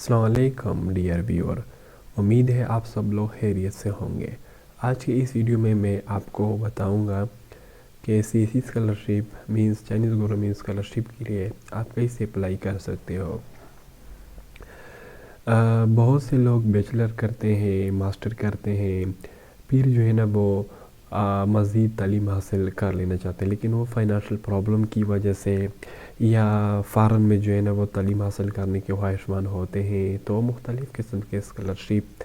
السلام علیکم ڈیئر ویور، امید ہے آپ سب لوگ خیریت سے ہوں گے۔ آج کے اس ویڈیو میں آپ کو بتاؤں گا کہ C C scholarship means Chinese government scholarship کے لیے آپ کیسے اپلائی کر سکتے ہو۔ بہت سے لوگ بیچلر کرتے ہیں، ماسٹر کرتے ہیں، پھر جو ہے نا وہ مزید تعلیم حاصل کر لینا چاہتے ہیں، لیکن وہ فائنانشیل پرابلم کی وجہ سے یا فارن میں جو ہے نا وہ تعلیم حاصل کرنے کے خواہشمند ہوتے ہیں، تو مختلف قسم کے اسکالرشپ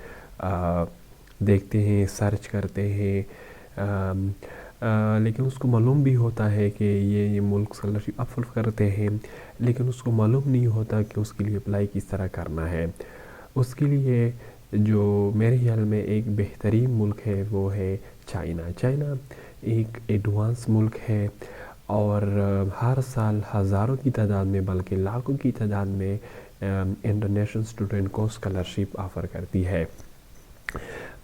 دیکھتے ہیں، سرچ کرتے ہیں، لیکن اس کو معلوم بھی ہوتا ہے کہ یہ ملک اسکالرشپ افل کرتے ہیں، لیکن اس کو معلوم نہیں ہوتا کہ اس کے لیے اپلائی کس طرح کرنا ہے۔ اس کے لیے جو میرے خیال میں ایک بہترین ملک ہے وہ ہے چائنا۔ چائنا ایک ایڈوانس ملک ہے اور ہر سال ہزاروں کی تعداد میں بلکہ لاکھوں کی تعداد میں انٹرنیشنل اسٹوڈنٹ کو اسکالرشپ آفر کرتی ہے۔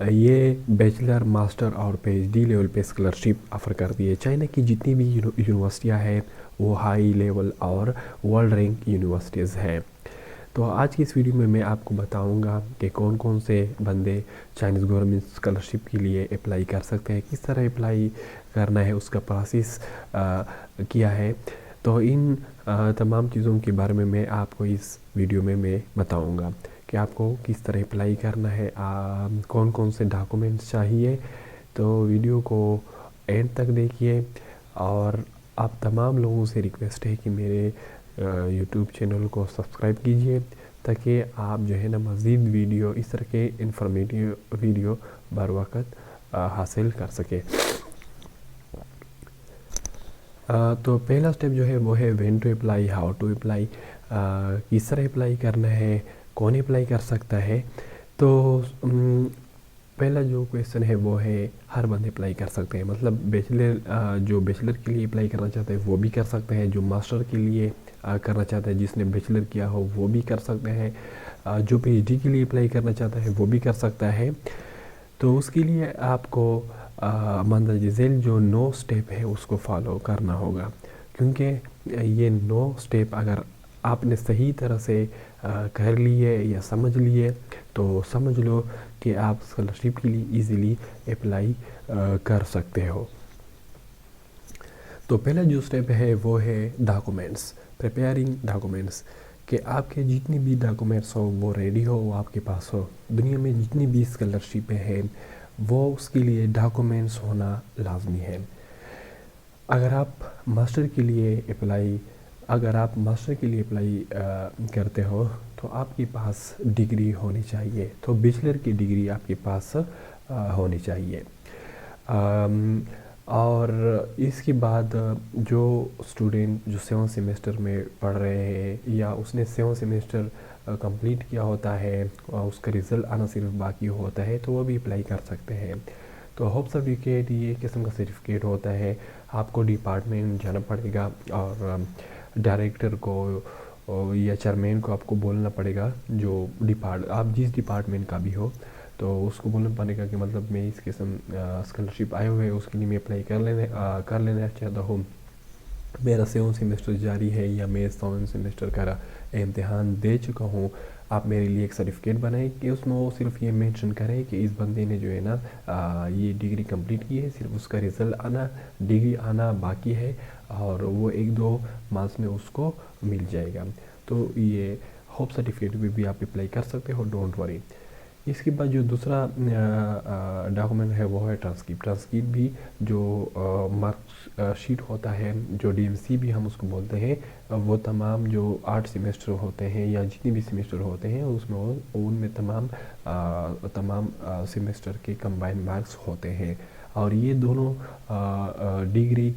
یہ بیچلر، ماسٹر اور پی ایچ ڈی لیول پہ اسکالرشپ آفر کرتی ہے۔ چائنا کی جتنی بھی یونیورسٹیاں ہیں وہ ہائی لیول اور ورلڈ رینک یونیورسٹیز ہیں۔ تو آج کی اس ویڈیو میں آپ کو بتاؤں گا کہ کون کون سے بندے چائنیز گورنمنٹ اسکالرشپ کے لیے اپلائی کر سکتے ہیں، کس طرح اپلائی کرنا ہے، اس کا پروسیس کیا ہے۔ تو ان تمام چیزوں کے بارے میں آپ کو اس ویڈیو میں بتاؤں گا کہ آپ کو کس طرح اپلائی کرنا ہے، کون کون سے ڈاکومنٹس چاہیے۔ تو ویڈیو کو اینڈ تک دیکھیے، اور آپ تمام لوگوں سے ریکویسٹ ہے کہ میرے یوٹیوب چینل کو سبسکرائب کیجیے تاکہ آپ جو ہے نا مزید ویڈیو، اس طرح کے انفارمیٹیو ویڈیو بر وقت حاصل کر سکے۔ تو پہلا سٹیپ جو ہے وہ ہے when to apply, how to apply, کس طرح اپلائی کرنا ہے، کون اپلائی کر سکتا ہے۔ تو پہلا جو کویسچن ہے وہ ہے ہر بندے اپلائی کر سکتے ہیں، مطلب بیچلر جو بیچلر کے لیے اپلائی کرنا چاہتے ہیں وہ بھی کر سکتے ہیں، جو ماسٹر کے لیے کرنا چاہتا ہے جس نے بیچلر کیا ہو وہ بھی کر سکتے ہیں، جو پی ایچ ڈی کے لیے اپلائی کرنا چاہتا ہے وہ بھی کر سکتا ہے۔ تو اس کے لیے آپ کو مندرجہ ذیل جو 9 سٹیپ ہے اس کو فالو کرنا ہوگا، کیونکہ یہ 9 سٹیپ اگر آپ نے صحیح طرح سے کر لیے یا سمجھ لیے تو سمجھ لو کہ آپ اسکالرشپ کے لیے ایزیلی اپلائی کر سکتے ہو۔ تو پہلا جو سٹیپ ہے وہ ہے ڈاکومنٹس، پریپیئرنگ ڈاکومنٹس، کہ آپ کے جتنی بھی ڈاکومنٹس ہو وہ ریڈی ہو، وہ آپ کے پاس ہو۔ دنیا میں جتنی بھی اسکالرشپیں ہیں وہ اس کے لیے ڈاکومنٹس ہونا لازمی ہے۔ اگر آپ ماسٹر کے لیے اپلائی کرتے ہو تو آپ کے پاس ڈگری ہونی چاہیے، تو بیچلر کی ڈگری آپ کے پاس ہونی چاہیے۔ اور اس کے بعد جو اسٹوڈنٹ جو 7 سیمیسٹر میں پڑھ رہے ہیں یا اس نے 7 سیمیسٹر کمپلیٹ کیا ہوتا ہے اور اس کا رزلٹ آنا صرف باقی ہوتا ہے تو وہ بھی اپلائی کر سکتے ہیں۔ تو ہوپ سرٹیفکیٹ یہ ایک قسم کا سرٹیفکیٹ ہوتا ہے، آپ کو ڈپارٹمنٹ جانا پڑے گا اور ڈائریکٹر کو یا چیئرمین کو آپ کو بولنا پڑے گا، جو آپ جس ڈپارٹمنٹ کا بھی ہو تو اس کو بولنا پڑے گا کہ مطلب میں اس قسم اسکالرشپ آئے ہوئے اس کے لیے میں اپلائی کر لینا چاہتا ہوں، میرا 7 سیمیسٹر جاری ہے یا میں 7 سیمیسٹر کا امتحان دے چکا ہوں، آپ میرے لیے ایک سرٹیفکیٹ بنائیں کہ اس میں وہ صرف یہ مینشن کریں کہ اس بندے نے جو ہے نا یہ ڈگری کمپلیٹ کی ہے، صرف اس کا رزلٹ ڈگری آنا باقی ہے اور وہ 1-2 مارکس میں اس کو مل جائے گا۔ تو یہ ہوپ سرٹیفکیٹ بھی آپ اپلائی کر سکتے ہو، ڈونٹ وری۔ اس کے بعد جو دوسرا ڈاکومنٹ ہے وہ ہے ٹرانسکرپٹ بھی، جو مارک شیٹ ہوتا ہے، جو ڈی ایم سی بھی ہم اس کو بولتے ہیں، وہ تمام جو 8 سیمیسٹر ہوتے ہیں یا جتنے بھی سیمیسٹر ہوتے ہیں اس میں ان میں تمام سیمیسٹر کے کمبائن مارکس ہوتے ہیں، اور یہ دونوں ڈگری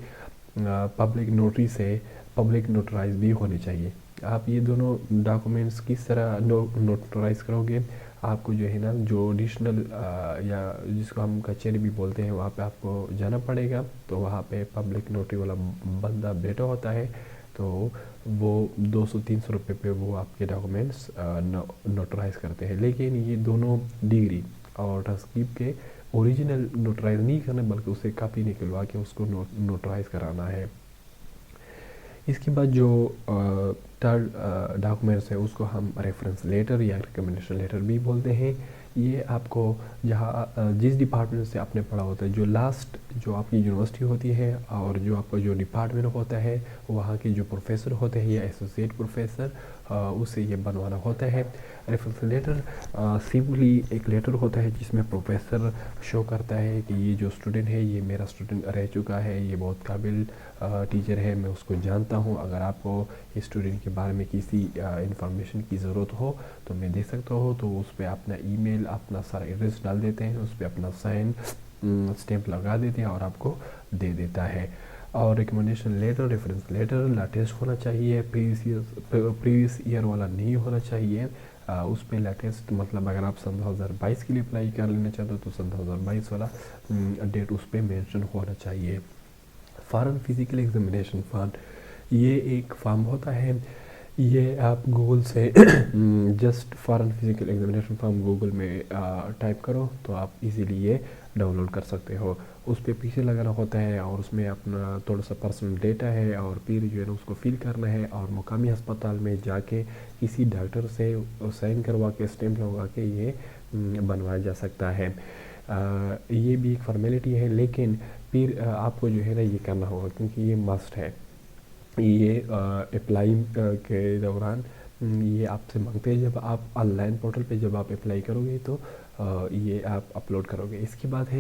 پبلک نوٹری سے پبلک نوٹرائز بھی ہونی چاہیے۔ آپ یہ دونوں ڈاکومنٹس کس طرح نوٹرائز کرو گے، آپ کو جو ہے نا جو ایڈیشنل یا جس کو ہم کچہری بھی بولتے ہیں وہاں پہ آپ کو جانا پڑے گا، تو وہاں پہ پبلک نوٹری والا بندہ بیٹھا ہوتا ہے، تو وہ 200-300 روپے پہ وہ آپ کے ڈاکومنٹس نوٹرائز کرتے ہیں۔ لیکن یہ دونوں ڈگری اور ٹرانسکرپٹ کے اوریجنل نوٹرائز نہیں کرنا بلکہ اسے کاپی نکلوا کے اس کو نوٹرائز کرانا ہے۔ اس کے بعد جو تھرڈ ڈاکومنٹس ہے اس کو ہم ریفرنس لیٹر یا ریکمنڈیشن لیٹر بھی بولتے ہیں. یہ آپ کو جہاں جس ڈپارٹمنٹ سے آپ نے پڑھا ہوتا ہے، جو لاسٹ جو آپ کی یونیورسٹی ہوتی ہے اور جو آپ کا جو ڈپارٹمنٹ ہوتا ہے، وہاں کے جو پروفیسر ہوتے ہیں یا ایسوسیٹ پروفیسر، اسے یہ بنوانا ہوتا ہے. ریفرنس لیٹر سمپلی ایک لیٹر ہوتا ہے جس میں پروفیسر شو کرتا ہے کہ یہ جو اسٹوڈنٹ ہے یہ میرا اسٹوڈنٹ رہ چکا ہے، یہ بہت قابل ٹیچر ہے، میں اس کو جانتا ہوں. اگر آپ کو اسٹوڈنٹ کے بارے میں کسی انفارمیشن کی ضرورت ہو تو میں دے سکتا ہوں. تو اس پہ اپنا ای میل، اپنا سارا ایڈریس ڈال دیتے ہیں، اس پہ اپنا سائن اسٹیمپ لگا دیتے ہیں اور آپ کو دے دیتا ہے. اور recommendation letter, reference letter latest ہونا چاہیے، پریویس ایئر والا نہیں ہونا چاہیے. اس پہ لیٹسٹ مطلب اگر آپ سن 2022 کے لیے اپلائی کر لینا چاہتے ہو تو سن 2022 والا ڈیٹ اس پہ مینشن ہونا چاہیے. فارن فزیکل ایگزامینیشن فارم، یہ ایک فارم ہوتا ہے. یہ آپ گوگل سے just foreign physical examination form Google میں ٹائپ کرو تو آپ ایزیلی یہ ڈاؤن لوڈ کر سکتے ہو. اس پہ پیچھے لگانا ہوتا ہے اور اس میں اپنا تھوڑا سا پرسنل ڈیٹا ہے اور پھر جو ہے نا اس کو فل کرنا ہے اور مقامی ہسپتال میں جا کے کسی ڈاکٹر سے سائن کروا کے اسٹیمپ لگوا کے یہ بنوایا جا سکتا ہے. یہ بھی ایک فارمیلٹی ہے، لیکن پھر آپ کو جو ہے نا یہ کرنا ہوگا کیونکہ یہ مسٹ ہے. یہ اپلائی کے دوران یہ آپ سے مانگتے ہیں، جب آپ آن لائن پورٹل پہ جب آپ اپلائی کرو گے تو یہ آپ اپلوڈ کرو گے. اس کے بعد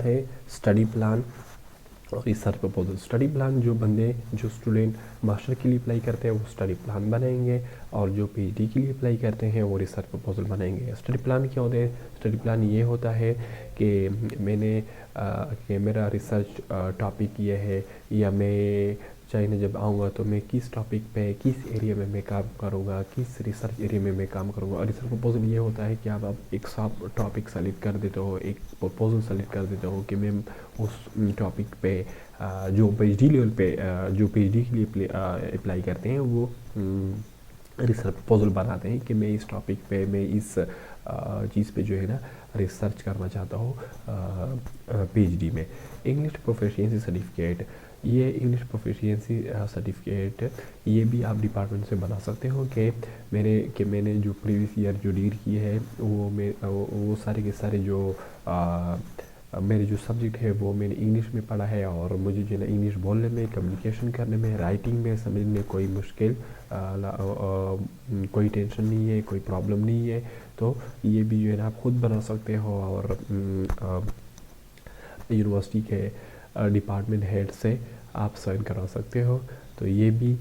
ہے اسٹڈی پلان اور ریسرچ پرپوزل. اسٹڈی پلان جو اسٹوڈنٹ ماسٹر کے لیے اپلائی کرتے ہیں وہ اسٹڈی پلان بنائیں گے، اور جو پی ایچ ڈی کے لیے اپلائی کرتے ہیں وہ ریسرچ پرپوزل بنائیں گے. اسٹڈی پلان کیا ہوتا ہے؟ اسٹڈی پلان یہ ہوتا ہے کہ میرا ریسرچ ٹاپک یہ ہے، یا میں چائنا جب آؤں گا تو میں کس ٹاپک پہ کس ایریا میں میں کام کروں گا، کس ریسرچ ایریا میں کام کروں گا. اور ریسرچ پرپوزل یہ ہوتا ہے کہ آپ ایک سب ٹاپک سلیکٹ کر دیتے ہو، ایک پرپوزل سلیکٹ کر دیتے ہو کہ میں اس ٹاپک پہ جو پی ایچ ڈی لیول پہ جو پی ایچ ڈی کے لیے اپلائی کرتے ہیں وہ ریسرچ پرپوزل بناتے ہیں کہ میں اس ٹاپک پہ میں اس چیز پہ جو ہے نا ریسرچ کرنا چاہتا ہوں پی ایچ ڈی میں. انگلش پروفیشینسی سرٹیفکیٹ، یہ انگلش پروفیشینسی سرٹیفکیٹ یہ بھی آپ ڈپارٹمنٹ سے بنا سکتے ہو کہ میں نے جو پریویس ایئر جو ڈیل کی ہے وہ سارے کے سارے جو میرے جو سبجیکٹ ہے وہ میں نے انگلش میں پڑھا ہے، اور مجھے جو ہے نا انگلش بولنے میں، کمیونیکیشن کرنے میں، رائٹنگ میں سمجھنے میں کوئی مشکل کوئی ٹینشن نہیں ہے، کوئی پرابلم نہیں ہے. تو یہ بھی جو ہے نا آپ خود بنا سکتے ہو اور یونیورسٹی کے ڈپارٹمنٹ ہیڈ سے آپ سائن کروا سکتے ہو. تو یہ بھی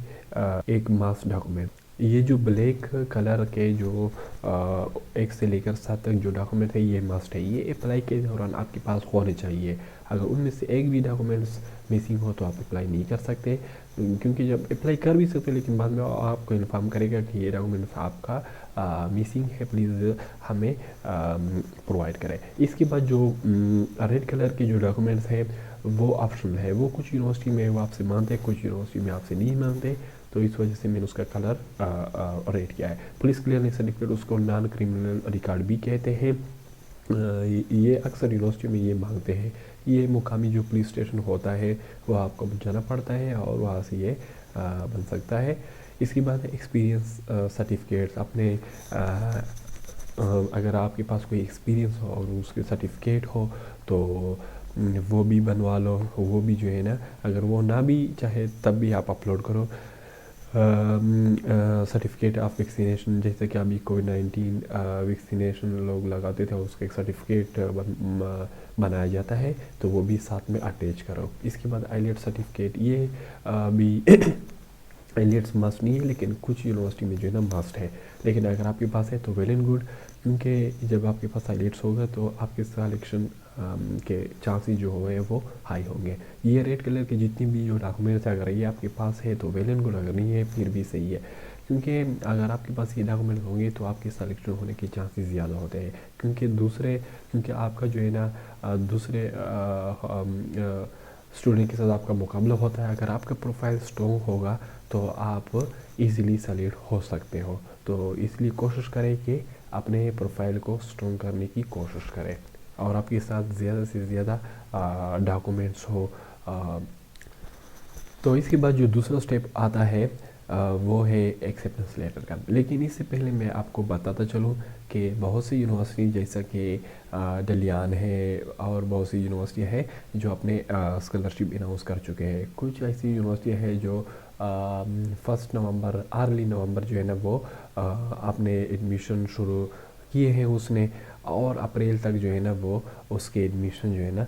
ایک ماس ڈاکومنٹ. یہ جو بلیک کلر کے جو 1 سے لے کر 7 تک جو ڈاکومنٹ ہے یہ مسٹ ہے. یہ اپلائی کے دوران آپ کے پاس ہونے چاہیے. اگر ان میں سے ایک بھی ڈاکومنٹس مسنگ ہو تو آپ اپلائی نہیں کر سکتے، کیونکہ جب اپلائی کر بھی سکتے لیکن بعد میں آپ کو انفارم کرے گا کہ یہ ڈاکومنٹس آپ کا مسنگ ہے، پلیز ہمیں پرووائڈ کریں. اس کے بعد جو ریڈ کلر کے جو ڈاکومنٹس ہیں وہ آپشنل ہے. وہ کچھ یونیورسٹی میں وہ آپ سے مانتے ہیں، کچھ یونیورسٹی میں آپ سے نہیں مانتے، تو اس وجہ سے میں نے اس کا کلر ریڈ کیا ہے. پولیس کلیئرنس سرٹیفکیٹ، اس کو نان کریمنل ریکارڈ بھی کہتے ہیں. یہ اکثر یونیورسٹی میں یہ مانگتے ہیں. یہ مقامی جو پولیس اسٹیشن ہوتا ہے وہ آپ کو جانا پڑتا ہے اور وہاں سے یہ بن سکتا ہے. اس کے بعد ایکسپیرینس سرٹیفکیٹس. اپنے اگر آپ کے پاس کوئی ایکسپیرینس ہو اور اس کے سرٹیفکیٹ ہو تو وہ بھی بنوا لو. وہ بھی جو ہے نا اگر وہ نہ بھی چاہے تب بھی آپ اپلوڈ کرو. سرٹیفکیٹ آف ویکسینیشن، جیسے کہ ابھی کووڈ-19 ویکسینیشن لوگ لگاتے تھے، اس کا ایک سرٹیفکیٹ بنایا جاتا ہے تو وہ بھی ساتھ میں اٹیچ کرو. اس کے بعد آئیلیٹس سرٹیفکیٹ، یہ بھی آئیلیٹس مسٹ نہیں ہے لیکن کچھ یونیورسٹی میں جو ہے نا مسٹ ہے. لیکن اگر آپ کے پاس ہے تو ویل اینڈ گڈ، کیونکہ جب آپ کے پاس آئیلیٹس ہوگا تو آپ کے سلیکشن کے چانسز جو ہوئے وہ ہائی ہوں گے. یہ ریڈ کلر کے جتنی بھی جو ڈاکومنٹس ہیں اگر یہ آپ کے پاس ہے تو ویل اینڈ گڈ، اگر نہیں ہے پھر بھی صحیح ہے. کیونکہ اگر آپ کے پاس یہ ڈاکومنٹ ہوں گے تو آپ کے سلیکشن ہونے کے چانسز زیادہ ہوتے ہیں. کیونکہ آپ کا جو ہے نا دوسرے اسٹوڈنٹ کے ساتھ آپ کا مقابلہ ہوتا ہے. اگر آپ کا پروفائل اسٹرانگ ہوگا تو آپ ایزیلی سلیکٹ ہو سکتے ہو. تو اس لیے کوشش کریں کہ اپنے پروفائل کو اسٹرانگ کرنے کی کوشش کریں اور آپ کے ساتھ زیادہ سے زیادہ ڈاکومنٹس ہو. تو اس کے بعد جو دوسرا سٹیپ آتا ہے وہ ہے ایکسیپٹنس لیٹر کا. لیکن اس سے پہلے میں آپ کو بتاتا چلوں کہ بہت سی یونیورسٹی جیسا کہ ڈلیان ہے اور بہت سی یونیورسٹی ہے جو اپنے اسکالرشپ اناؤنس کر چکے ہیں. کچھ ایسی یونیورسٹی ہے جو 1 نومبر ارلی نومبر جو ہے نا وہ اپنے ایڈمیشن شروع کیے ہیں اس نے, اور اپریل تک جو ہے نا وہ اس کے ایڈمیشن جو ہے نا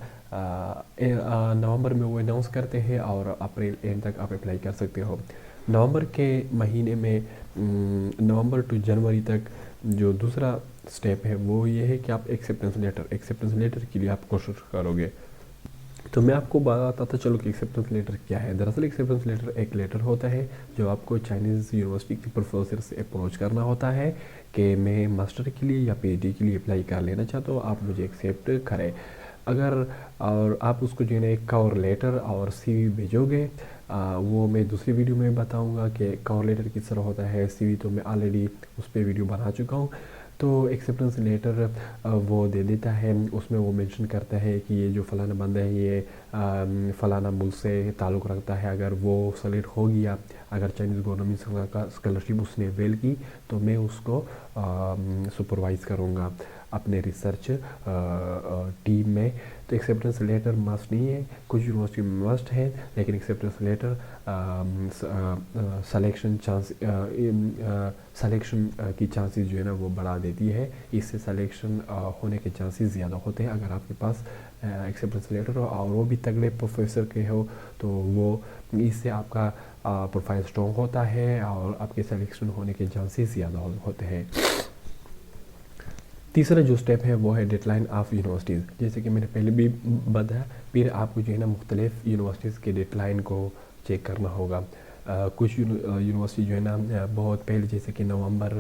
نومبر میں وہ اناؤنس کرتے ہیں اور اپریل اینڈ تک آپ اپلائی کر سکتے ہو. نومبر کے مہینے میں نومبر ٹو جنوری تک جو دوسرا سٹیپ ہے وہ یہ ہے کہ آپ ایکسیپٹنس لیٹر کے لیے آپ کوشش کرو گے. تو میں آپ کو بتاتا چلوں کہ ایکسیپٹنس لیٹر کیا ہے. دراصل ایکسیپٹنس لیٹر ایک لیٹر ہوتا ہے جو آپ کو چائنیز یونیورسٹی کے پروفیسر سے اپروچ کرنا ہوتا ہے کہ میں ماسٹر کے لیے یا پی ایچ ڈی کے لیے اپلائی کر لینا چاہتا ہوں, آپ مجھے ایکسیپٹ کریں. اگر اور آپ اس کو جو ہے نا ایک کور لیٹر اور سی وی بھیجو گے, وہ میں دوسری ویڈیو میں بتاؤں گا کہ کور لیٹر کس طرح ہوتا ہے. سی وی تو میں آلریڈی اس پہ ویڈیو بنا چکا ہوں. تو ایکسیپٹنس لیٹر وہ دے دیتا ہے, اس میں وہ مینشن کرتا ہے کہ یہ جو فلانا بندہ ہے یہ فلانا ملک سے تعلق رکھتا ہے. اگر وہ سلیکٹ ہو گیا, اگر چائنیز گورنمنٹ کا اسکالرشپ اس نے اویل کی تو میں اس کو سپروائز کروں گا اپنے ریسرچ ٹیم میں. تو ایکسیپٹنس لیٹر مسٹ نہیں ہے, کچھ یونیورسٹی میں مسٹ ہے, لیکن ایکسیپٹنس لیٹر سلیکشن کی چانسز جو ہے نا وہ بڑھا دیتی ہے. اس سے سلیکشن ہونے کے چانسز زیادہ ہوتے ہیں اگر آپ کے پاس ایکسیپٹنس لیٹر ہو اور وہ بھی تگڑے پروفیسر کے ہو, تو وہ اس سے آپ کا پروفائل اسٹرانگ ہوتا ہے اور آپ کے سلیکشن ہونے کے چانسز زیادہ ہوتے ہیں. تیسرا جو سٹیپ ہے وہ ہے ڈیڈ لائن آف یونیورسٹیز. جیسے کہ میں نے پہلے بھی بتایا, پھر آپ کو جو ہے نا مختلف یونیورسٹیز کے ڈیڈ لائن کو چیک کرنا ہوگا. کچھ یونیورسٹی جو ہے نا بہت پہلے جیسے کہ نومبر,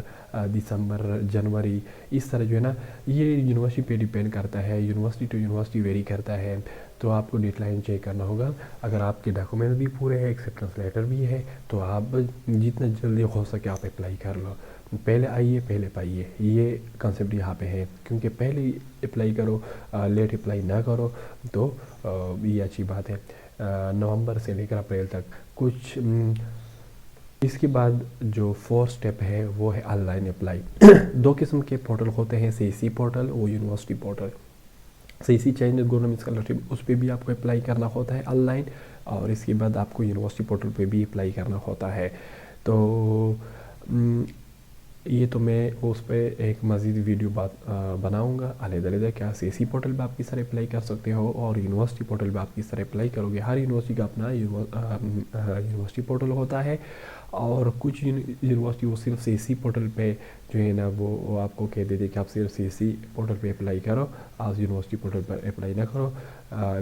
دسمبر, جنوری, اس طرح جو ہے نا یہ یونیورسٹی پہ ڈیپینڈ کرتا ہے, یونیورسٹی ٹو یونیورسٹی ویری کرتا ہے. تو آپ کو ڈیڈ لائن چیک کرنا ہوگا. اگر آپ کے ڈاکومنٹ بھی پورے ہیں, ایکسیپٹنس لیٹر بھی ہے, تو آپ جتنا جلدی ہو سکے آپ اپلائی کر لو. پہلے آئیے پہلے پائیے, یہ کنسیپٹ یہاں پہ ہے. کیونکہ پہلے اپلائی کرو, لیٹ اپلائی نہ کرو تو یہ اچھی بات ہے. نومبر سے لے کر اپریل تک کچھ. اس کے بعد جو 4 سٹیپ ہے وہ ہے آن لائن اپلائی. 2 قسم کے پورٹل ہوتے ہیں, سی سی پورٹل اور یونیورسٹی پورٹل. سی سی چائنیز گورنمنٹ اسکالرشپ, اس پہ بھی آپ کو اپلائی کرنا ہوتا ہے آن لائن, اور اس کے بعد آپ کو یونیورسٹی پورٹل پہ بھی اپلائی کرنا ہوتا ہے. تو یہ تو میں اس پہ ایک مزید ویڈیو بناؤں گا علیحدہ کیا سی سی پورٹل پہ آپ کس طرح اپلائی کر سکتے ہو اور یونیورسٹی پورٹل پہ آپ کس طرح اپلائی کرو گے. ہر یونیورسٹی کا اپنا یونیورسٹی پورٹل ہوتا ہے, اور کچھ یونیورسٹی وہ صرف سی سی پورٹل پہ جو ہے نا وہ آپ کو کہہ دیتے کہ آپ صرف سی سی پورٹل پہ اپلائی کرو, آپ یونیورسٹی پورٹل پر اپلائی نہ کرو.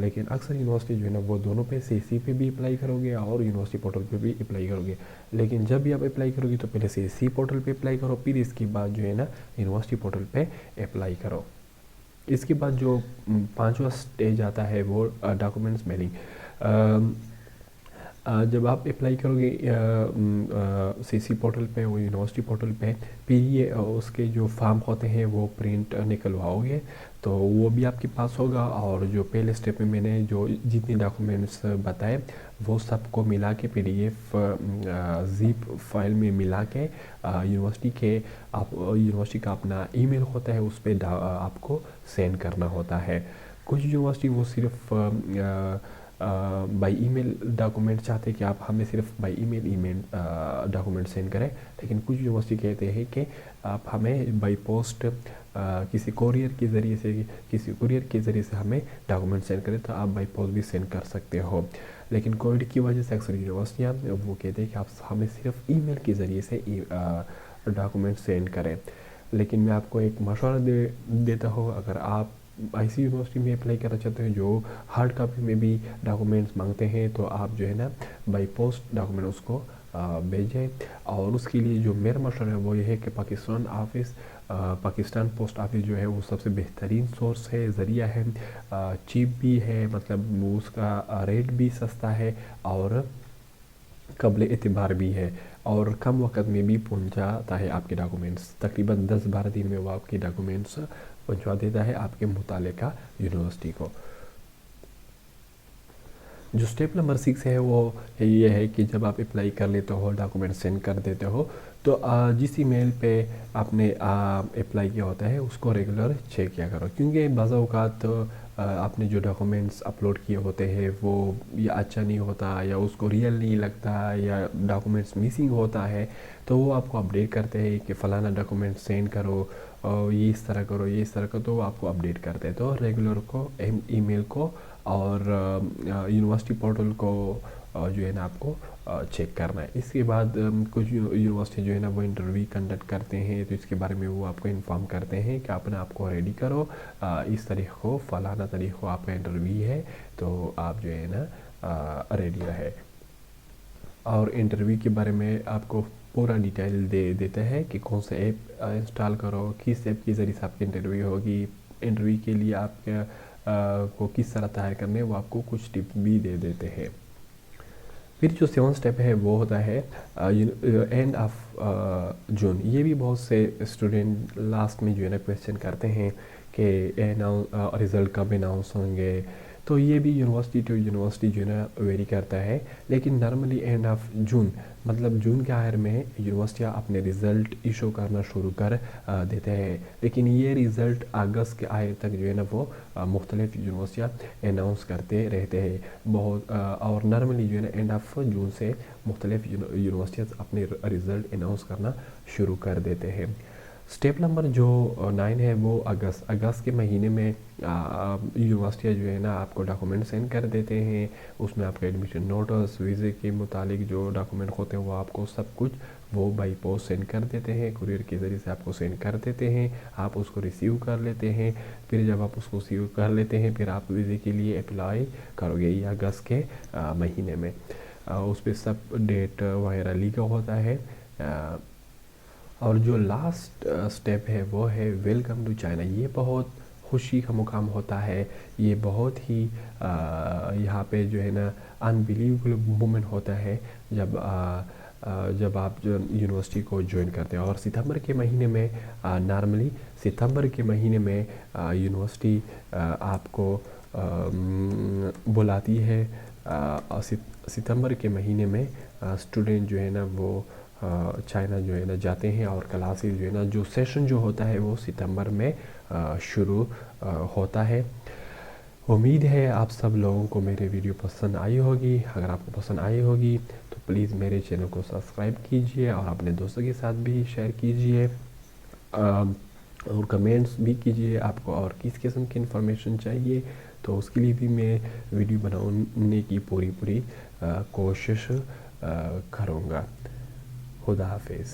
لیکن اکثر یونیورسٹی جو ہے نا وہ دونوں پہ, سی سی پہ بھی اپلائی کرو گے اور یونیورسٹی پورٹل پہ بھی اپلائی کرو گے. لیکن جب بھی آپ اپلائی کرو گے تو پہلے سی سی پورٹل پہ اپلائی کرو, پھر اس کے بعد جو ہے نا یونیورسٹی پورٹل پہ اپلائی کرو. اس کے بعد جو 5واں سٹیج آتا ہے وہ ڈاکومنٹس میلنگ. جب آپ اپلائی کرو گے سی سی پورٹل پہ وہ یونیورسٹی پورٹل پہ, پھر یہ اس کے جو فارم ہوتے ہیں وہ پرنٹ نکلواؤ گے تو وہ بھی آپ کے پاس ہوگا. اور جو پہلے سٹیپ میں نے جو جتنی ڈاکومنٹس بتائے وہ سب کو ملا کے P D F zip file میں ملا کے یونیورسٹی کے یونیورسٹی کا اپنا ای میل ہوتا ہے, اس پہ آپ کو سینڈ کرنا ہوتا ہے. کچھ یونیورسٹی وہ صرف بائی ای میل ڈاکومنٹ چاہتے کہ آپ ہمیں صرف by email document send کریں, لیکن کچھ یونیورسٹی کہتے ہیں کہ آپ ہمیں بائی پوسٹ کسی کوریئر کے ذریعے سے ہمیں ڈاکومنٹ سینڈ کریں, تو آپ بائی پوسٹ بھی سینڈ کر سکتے ہو. لیکن کووڈ کی وجہ سے اکثر یونیورسٹیاں وہ کہتے ہیں کہ آپ ہمیں صرف ای میل کے ذریعے سے ڈاکومنٹ سینڈ کریں. لیکن میں آپ کو ایک مشورہ دیتا ہوں, اگر آپ ایسی یونیورسٹی میں اپلائی کرنا چاہتے ہیں جو ہارڈ کاپی میں بھی ڈاکومنٹس مانگتے ہیں, تو آپ جو ہے نا بائی پوسٹ ڈاکومنٹ اس کو بھیجیں. اور اس کے لیے جو میرا مشورہ ہے وہ یہ ہے کہ پاکستان پوسٹ آفس جو ہے وہ سب سے بہترین سورس ہے, ذریعہ ہے, چیپ بھی ہے, مطلب اس کا ریٹ بھی سستا ہے اور قابل اعتبار بھی ہے, اور کم وقت میں بھی پہنچاتا ہے آپ کے ڈاکومنٹس. تقریباً 10-12 دن میں وہ آپ کے ڈاکومنٹس پہنچوا دیتا ہے آپ کے متعلقہ یونیورسٹی کو. جو اسٹیپ نمبر 6 ہے وہ یہ ہے کہ جب آپ اپلائی کر لیتے ہو، ڈاکومنٹ سینڈ کر دیتے ہو، تو جس ای میل پہ آپ نے اپلائی کیا ہوتا ہے اس کو ریگولر چیک کیا کرو، کیونکہ بعض اوقات آپ نے جو ڈاکومنٹس اپلوڈ کیے ہوتے ہیں وہ یا اچھا نہیں ہوتا، یا اس کو ریئل نہیں لگتا، یا ڈاکومنٹس مسنگ ہوتا ہے، تو وہ آپ کو اپڈیٹ کرتے ہیں کہ فلانا ڈاکومنٹ سینڈ کرو، اور یہ اس طرح کرو، یہ اس طرح کرو، تو وہ آپ کو اپڈیٹ کرتے ہیں۔ تو ریگولر کو ای میل کو اور یونیورسٹی پورٹل کو جو ہے نا آپ کو چیک کرنا ہے۔ اس کے بعد کچھ یونیورسٹی جو ہے نا وہ انٹرویو کنڈکٹ کرتے ہیں، تو اس کے بارے میں وہ آپ کو انفارم کرتے ہیں کہ اپنا آپ کو ریڈی کرو، اس تاریخ کو فلانا تاریخ کو آپ کا انٹرویو ہے، تو آپ جو ہے نا ریڈی رہے۔ اور انٹرویو کے بارے میں آپ کو پورا ڈیٹیل دے دیتا ہے کہ کون سا ایپ انسٹال کرو، کس ایپ کے ذریعے سے آپ کی انٹرویو ہوگی، انٹرویو کے لیے آپ کے کو کس طرح تیار کرنے، وہ آپ کو کچھ ٹپ بھی دے دیتے ہیں۔ پھر جو 7 سٹیپ ہے وہ ہوتا ہے اینڈ آف جون۔ یہ بھی بہت سے اسٹوڈنٹ لاسٹ میں جو ہے نا کویسچن کرتے ہیں کہ رزلٹ کب اناؤنس ہوں گے، تو یہ بھی یونیورسٹی ٹو یونیورسٹی جو ہے نا ویری کرتا ہے، لیکن نارملی اینڈ آف جون، مطلب جون کے آخر میں یونیورسٹیاں اپنے رزلٹ ایشو کرنا شروع کر دیتے ہیں، لیکن یہ رزلٹ اگست کے آخر تک جو ہے نا وہ مختلف یونیورسٹیاں اناؤنس کرتے رہتے ہیں بہت، اور نارملی جو ہے نا اینڈ آف جون سے مختلف یونیورسٹیاں اپنے رزلٹ اناؤنس کرنا شروع کر دیتے ہیں۔ اسٹیپ نمبر جو 9 ہے وہ اگست کے مہینے میں یونیورسٹیاں جو ہے نا آپ کو ڈاکومنٹ سینڈ کر دیتے ہیں، اس میں آپ کے ایڈمیشن نوٹس، ویزے کے متعلق جو ڈاکومنٹ ہوتے ہیں وہ آپ کو سب کچھ وہ بائی پوسٹ سینڈ کر دیتے ہیں، کوریئر کے ذریعے سے آپ کو سینڈ کر دیتے ہیں، آپ اس کو ریسیو کر لیتے ہیں۔ پھر جب آپ اس کو ریسیو کر لیتے ہیں پھر آپ ویزے کے لیے اپلائی کرو گے، یہ اگست کے مہینے میں، اس پہ سب ڈیٹ وغیرہ لکھا ہوتا ہے۔ اور جو لاسٹ سٹیپ ہے وہ ہے ویلکم ٹو چائنا۔ یہ بہت خوشی کا مقام ہوتا ہے، یہ بہت ہی یہاں پہ جو ہے نا انبلیویبل مومنٹ ہوتا ہے جب آپ جو یونیورسٹی کو جوائن کرتے ہیں۔ اور ستمبر کے مہینے میں نارملی ستمبر کے مہینے میں یونیورسٹی آپ کو بلاتی ہے، ستمبر کے مہینے میں اسٹوڈنٹ جو ہے نا وہ چائنا جو ہے نا جاتے ہیں، اور کلاسز جو ہے نا جو سیشن جو ہوتا ہے وہ ستمبر میں شروع ہوتا ہے۔ امید ہے آپ سب لوگوں کو میرے ویڈیو پسند آئی ہوگی۔ اگر آپ کو پسند آئی ہوگی تو پلیز میرے چینل کو سبسکرائب کیجئے، اور اپنے دوستوں کے ساتھ بھی شیئر کیجئے، اور کمنٹس بھی کیجئے آپ کو اور کس قسم کی انفارمیشن چاہیے، تو اس کے لیے بھی میں ویڈیو بنانے کی پوری کوشش کروں گا۔ خدا حافظ۔